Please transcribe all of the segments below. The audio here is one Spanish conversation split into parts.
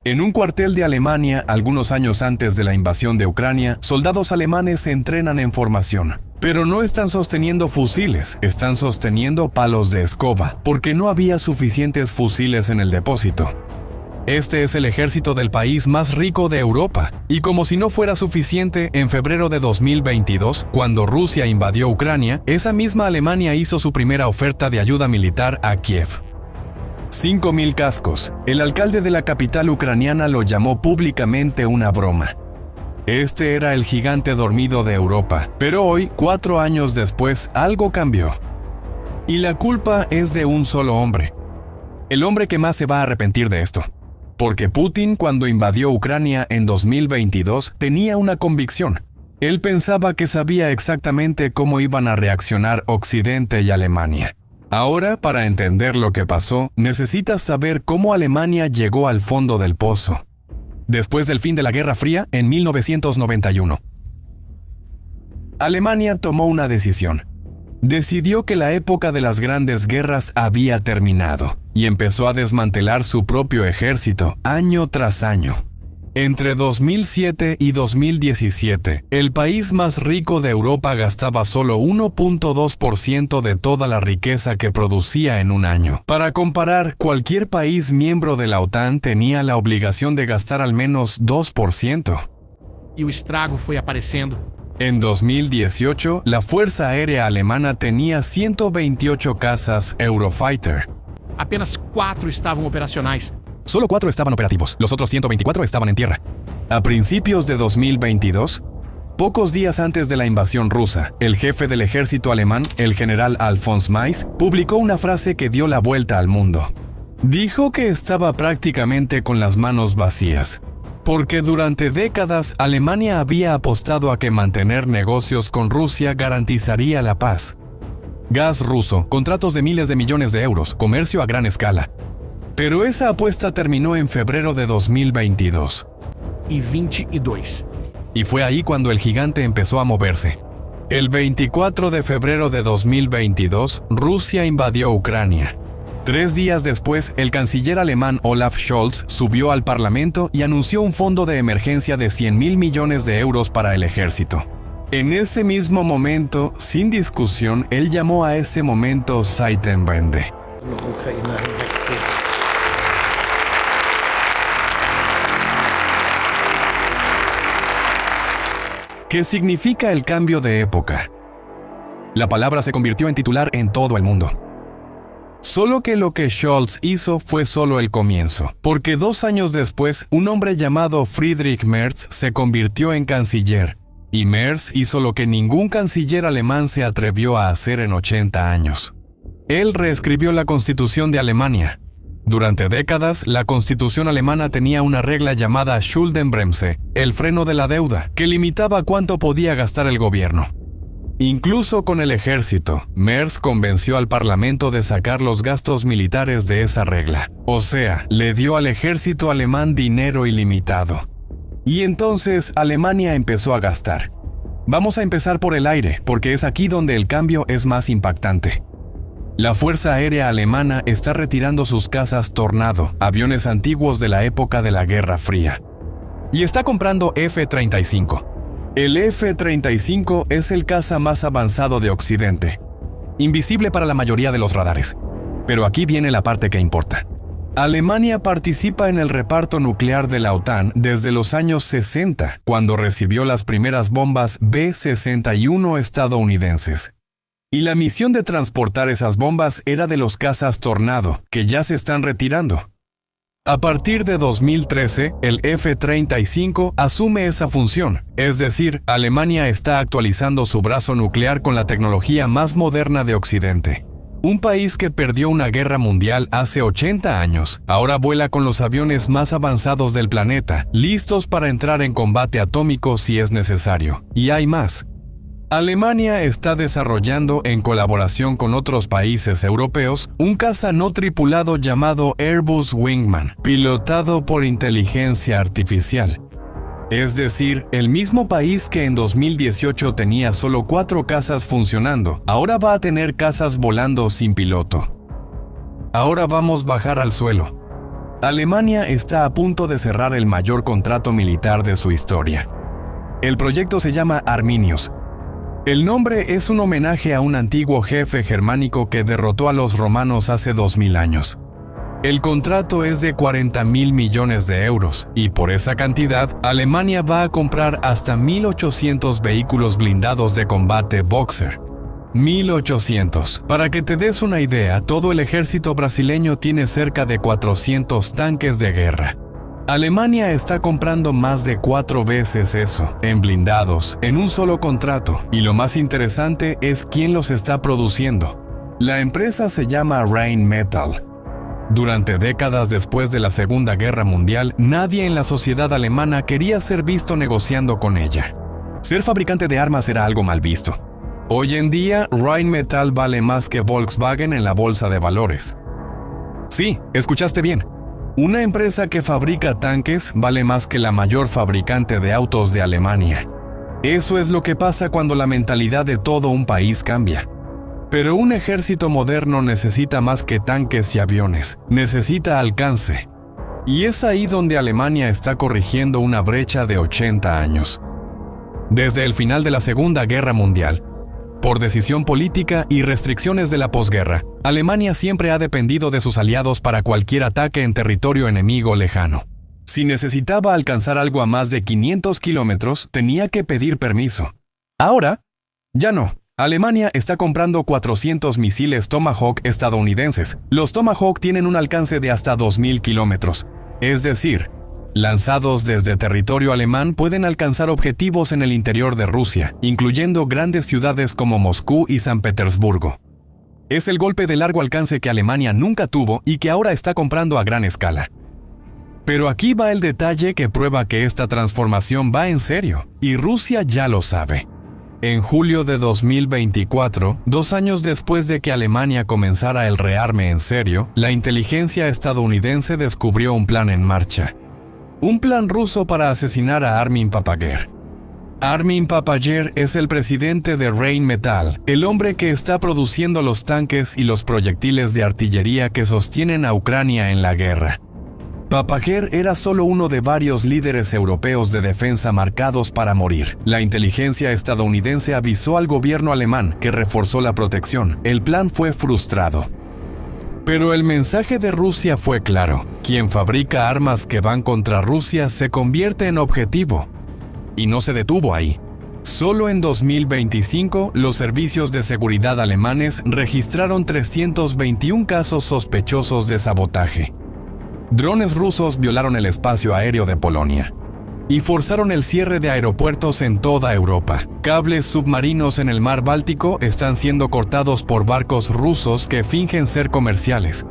En un cuartel de Alemania, algunos años antes de la invasión de Ucrania, soldados alemanes se entrenan en formación. Pero no están sosteniendo fusiles, están sosteniendo palos de escoba, porque no había suficientes fusiles en el depósito. Este es el ejército del país más rico de Europa, y como si no fuera suficiente, en febrero de 2022, cuando Rusia invadió Ucrania, esa misma Alemania hizo su primera oferta de ayuda militar a Kiev. 5.000 cascos. El alcalde de la capital ucraniana lo llamó públicamente una broma. Este era el gigante dormido de Europa, pero hoy, 4 años después, algo cambió. Y la culpa es de un solo hombre. El hombre que más se va a arrepentir de esto. Porque Putin, cuando invadió Ucrania en 2022, tenía una convicción. Él pensaba que sabía exactamente cómo iban a reaccionar Occidente y Alemania. Ahora, para entender lo que pasó, necesitas saber cómo Alemania llegó al fondo del pozo. Después del fin de la Guerra Fría, en 1991. Alemania tomó una decisión. Decidió que la época de las grandes guerras había terminado y empezó a desmantelar su propio ejército año tras año. Entre 2007 y 2017, el país más rico de Europa gastaba solo 1.2% de toda la riqueza que producía en un año. Para comparar, cualquier país miembro de la OTAN tenía la obligación de gastar al menos 2%. Y el estrago fue apareciendo. En 2018, la Fuerza Aérea Alemana tenía 128 cazas Eurofighter. Apenas 4 estaban operacionales. Solo 4 estaban operativos, los otros 124 estaban en tierra. A principios de 2022, pocos días antes de la invasión rusa, el jefe del ejército alemán, el general Alfons Mais, publicó una frase que dio la vuelta al mundo. Dijo que estaba prácticamente con las manos vacías, porque durante décadas Alemania había apostado a que mantener negocios con Rusia garantizaría la paz. Gas ruso, contratos de miles de millones de euros, comercio a gran escala. Pero esa apuesta terminó en febrero de 2022. Y 22. Y fue ahí cuando el gigante empezó a moverse. El 24 de febrero de 2022, Rusia invadió Ucrania. 3 días después, el canciller alemán Olaf Scholz subió al Parlamento y anunció un fondo de emergencia de 100.000 millones de euros para el ejército. En ese mismo momento, sin discusión, él llamó a ese momento Zeitenwende. ¿Qué significa el cambio de época? La palabra se convirtió en titular en todo el mundo. Solo que lo que Scholz hizo fue solo el comienzo, porque 2 años después, un hombre llamado Friedrich Merz se convirtió en canciller, y Merz hizo lo que ningún canciller alemán se atrevió a hacer en 80 años. Él reescribió la Constitución de Alemania. Durante décadas, la Constitución alemana tenía una regla llamada Schuldenbremse, el freno de la deuda, que limitaba cuánto podía gastar el gobierno. Incluso con el ejército, Merz convenció al Parlamento de sacar los gastos militares de esa regla. O sea, le dio al ejército alemán dinero ilimitado. Y entonces Alemania empezó a gastar. Vamos a empezar por el aire, porque es aquí donde el cambio es más impactante. La Fuerza Aérea Alemana está retirando sus cazas Tornado, aviones antiguos de la época de la Guerra Fría. Y está comprando F-35. El F-35 es el caza más avanzado de Occidente. Invisible para la mayoría de los radares. Pero aquí viene la parte que importa. Alemania participa en el reparto nuclear de la OTAN desde los años 60, cuando recibió las primeras bombas B-61 estadounidenses. Y la misión de transportar esas bombas era de los cazas Tornado, que ya se están retirando. A partir de 2013, el F-35 asume esa función, es decir, Alemania está actualizando su brazo nuclear con la tecnología más moderna de Occidente. Un país que perdió una guerra mundial hace 80 años, ahora vuela con los aviones más avanzados del planeta, listos para entrar en combate atómico si es necesario. Y hay más. Alemania está desarrollando, en colaboración con otros países europeos, un caza no tripulado llamado Airbus Wingman, pilotado por inteligencia artificial. Es decir, el mismo país que en 2018 tenía solo 4 cazas funcionando, ahora va a tener cazas volando sin piloto. Ahora vamos a bajar al suelo. Alemania está a punto de cerrar el mayor contrato militar de su historia. El proyecto se llama Arminius. El nombre es un homenaje a un antiguo jefe germánico que derrotó a los romanos hace 2000 años. El contrato es de 40.000 millones de euros y por esa cantidad, Alemania va a comprar hasta 1.800 vehículos blindados de combate Boxer. 1.800. Para que te des una idea, todo el ejército brasileño tiene cerca de 400 tanques de guerra. Alemania está comprando más de 4 veces eso, en blindados, en un solo contrato, y lo más interesante es quién los está produciendo. La empresa se llama Rheinmetall. Durante décadas después de la Segunda Guerra Mundial, nadie en la sociedad alemana quería ser visto negociando con ella. Ser fabricante de armas era algo mal visto. Hoy en día, Rheinmetall vale más que Volkswagen en la bolsa de valores. Sí, escuchaste bien. Una empresa que fabrica tanques vale más que la mayor fabricante de autos de Alemania. Eso es lo que pasa cuando la mentalidad de todo un país cambia. Pero un ejército moderno necesita más que tanques y aviones, necesita alcance. Y es ahí donde Alemania está corrigiendo una brecha de 80 años. Desde el final de la Segunda Guerra Mundial, por decisión política y restricciones de la posguerra, Alemania siempre ha dependido de sus aliados para cualquier ataque en territorio enemigo lejano. Si necesitaba alcanzar algo a más de 500 kilómetros, tenía que pedir permiso. Ahora, ya no. Alemania está comprando 400 misiles Tomahawk estadounidenses. Los Tomahawk tienen un alcance de hasta 2.000 kilómetros. Es decir, lanzados desde territorio alemán pueden alcanzar objetivos en el interior de Rusia, incluyendo grandes ciudades como Moscú y San Petersburgo. Es el golpe de largo alcance que Alemania nunca tuvo y que ahora está comprando a gran escala. Pero aquí va el detalle que prueba que esta transformación va en serio, y Rusia ya lo sabe. En julio de 2024, 2 años después de que Alemania comenzara el rearme en serio, la inteligencia estadounidense descubrió un plan en marcha. Un plan ruso para asesinar a Armin Papager. Armin Papager es el presidente de Rheinmetall, el hombre que está produciendo los tanques y los proyectiles de artillería que sostienen a Ucrania en la guerra. Papager era solo uno de varios líderes europeos de defensa marcados para morir. La inteligencia estadounidense avisó al gobierno alemán, que reforzó la protección. El plan fue frustrado. Pero el mensaje de Rusia fue claro. Quien fabrica armas que van contra Rusia se convierte en objetivo. Y no se detuvo ahí. Solo en 2025, los servicios de seguridad alemanes registraron 321 casos sospechosos de sabotaje. Drones rusos violaron el espacio aéreo de Polonia y forzaron el cierre de aeropuertos en toda Europa. Cables submarinos en el mar Báltico están siendo cortados por barcos rusos que fingen ser comerciales.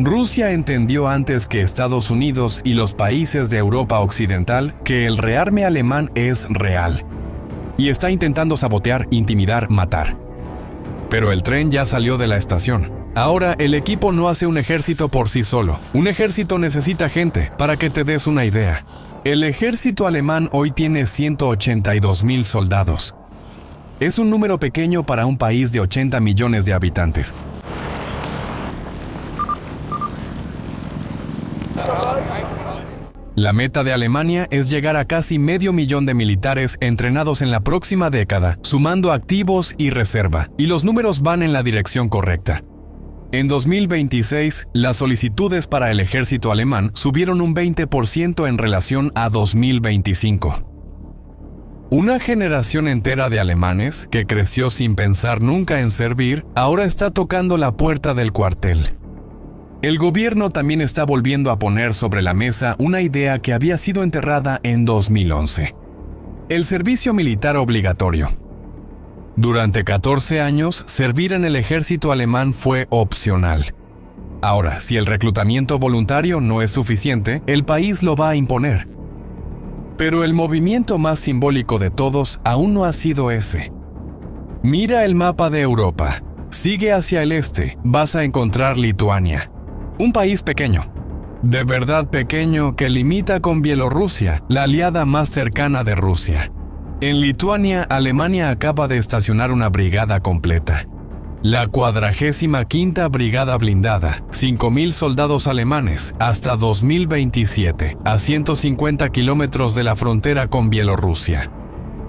Rusia entendió antes que Estados Unidos y los países de Europa Occidental que el rearme alemán es real y está intentando sabotear, intimidar, matar. Pero el tren ya salió de la estación. Ahora el equipo no hace un ejército por sí solo. Un ejército necesita gente, para que te des una idea. El ejército alemán hoy tiene 182.000 soldados. Es un número pequeño para un país de 80 millones de habitantes. La meta de Alemania es llegar a casi 500.000 de militares entrenados en la próxima década, sumando activos y reserva, y los números van en la dirección correcta. En 2026, las solicitudes para el ejército alemán subieron un 20% en relación a 2025. Una generación entera de alemanes, que creció sin pensar nunca en servir, ahora está tocando la puerta del cuartel. El gobierno también está volviendo a poner sobre la mesa una idea que había sido enterrada en 2011. El servicio militar obligatorio. Durante 14 años, servir en el ejército alemán fue opcional. Ahora, si el reclutamiento voluntario no es suficiente, el país lo va a imponer. Pero el movimiento más simbólico de todos aún no ha sido ese. Mira el mapa de Europa. Sigue hacia el este, vas a encontrar Lituania. Un país pequeño. De verdad pequeño que limita con Bielorrusia, la aliada más cercana de Rusia. En Lituania, Alemania acaba de estacionar una brigada completa. La 45ª Brigada Blindada, 5.000 soldados alemanes, hasta 2027, a 150 kilómetros de la frontera con Bielorrusia.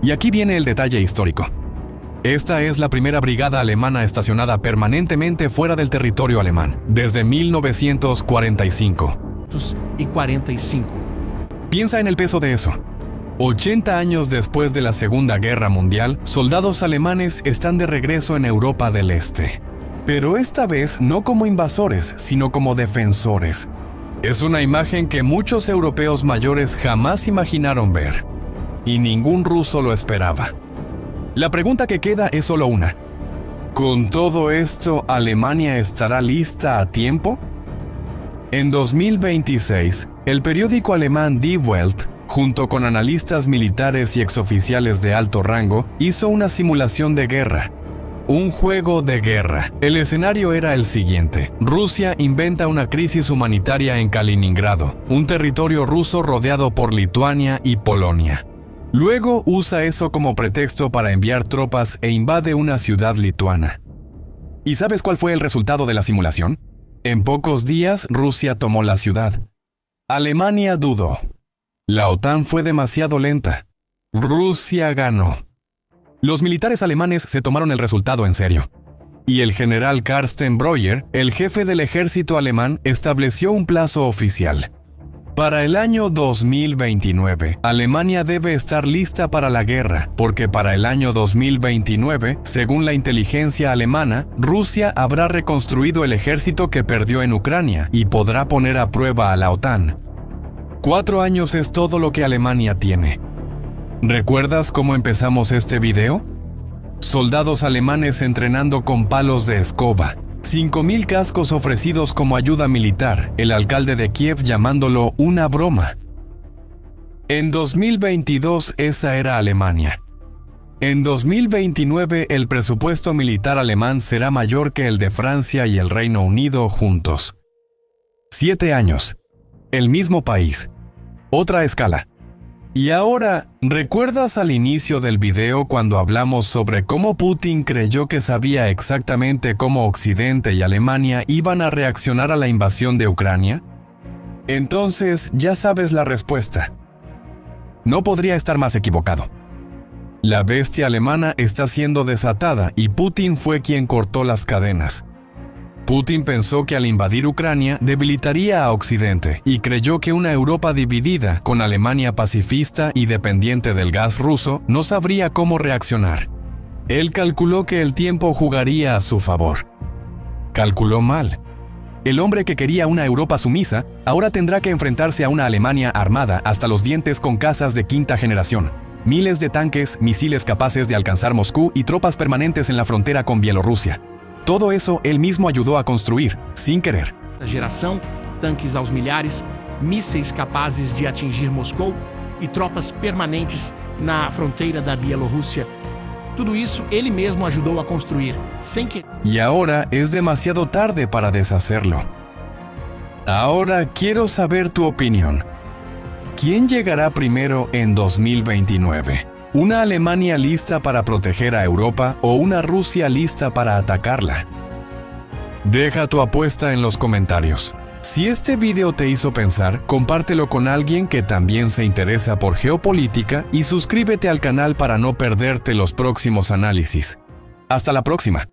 Y aquí viene el detalle histórico. Esta es la primera brigada alemana estacionada permanentemente fuera del territorio alemán, desde 1945. 45. Piensa en el peso de eso. 80 años después de la Segunda Guerra Mundial, soldados alemanes están de regreso en Europa del Este. Pero esta vez no como invasores, sino como defensores. Es una imagen que muchos europeos mayores jamás imaginaron ver. Y ningún ruso lo esperaba. La pregunta que queda es solo una. ¿Con todo esto, Alemania estará lista a tiempo? En 2026, el periódico alemán Die Welt, junto con analistas militares y exoficiales de alto rango, hizo una simulación de guerra. Un juego de guerra. El escenario era el siguiente. Rusia inventa una crisis humanitaria en Kaliningrado, un territorio ruso rodeado por Lituania y Polonia. Luego usa eso como pretexto para enviar tropas e invade una ciudad lituana. ¿Y sabes cuál fue el resultado de la simulación? En pocos días, Rusia tomó la ciudad. Alemania dudó. La OTAN fue demasiado lenta. Rusia ganó. Los militares alemanes se tomaron el resultado en serio. Y el general Carsten Breuer, el jefe del ejército alemán, estableció un plazo oficial. Para el año 2029, Alemania debe estar lista para la guerra, porque para el año 2029, según la inteligencia alemana, Rusia habrá reconstruido el ejército que perdió en Ucrania y podrá poner a prueba a la OTAN. 4 años es todo lo que Alemania tiene. ¿Recuerdas cómo empezamos este video? Soldados alemanes entrenando con palos de escoba. 5.000 cascos ofrecidos como ayuda militar, el alcalde de Kiev llamándolo una broma. En 2022 esa era Alemania. En 2029 el presupuesto militar alemán será mayor que el de Francia y el Reino Unido juntos. 7 años. El mismo país. Otra escala. Y ahora, ¿recuerdas al inicio del video cuando hablamos sobre cómo Putin creyó que sabía exactamente cómo Occidente y Alemania iban a reaccionar a la invasión de Ucrania? Entonces, ya sabes la respuesta. No podría estar más equivocado. La bestia alemana está siendo desatada y Putin fue quien cortó las cadenas. Putin pensó que al invadir Ucrania debilitaría a Occidente y creyó que una Europa dividida, con Alemania pacifista y dependiente del gas ruso, no sabría cómo reaccionar. Él calculó que el tiempo jugaría a su favor. Calculó mal. El hombre que quería una Europa sumisa ahora tendrá que enfrentarse a una Alemania armada hasta los dientes con cazas de quinta generación, miles de tanques, misiles capaces de alcanzar Moscú y tropas permanentes en la frontera con Bielorrusia. Todo eso él mismo ayudó a construir, sin querer. Geração, tanques aos milhares, mísseis capazes de atingir Moscou e tropas permanentes na fronteira da Bielorrússia. Tudo isso ele mesmo ajudou a construir, sem que... Y ahora es demasiado tarde para deshacerlo. Ahora quiero saber tu opinión. ¿Quién llegará primero en 2029? ¿Una Alemania lista para proteger a Europa o una Rusia lista para atacarla? Deja tu apuesta en los comentarios. Si este video te hizo pensar, compártelo con alguien que también se interesa por geopolítica y suscríbete al canal para no perderte los próximos análisis. Hasta la próxima.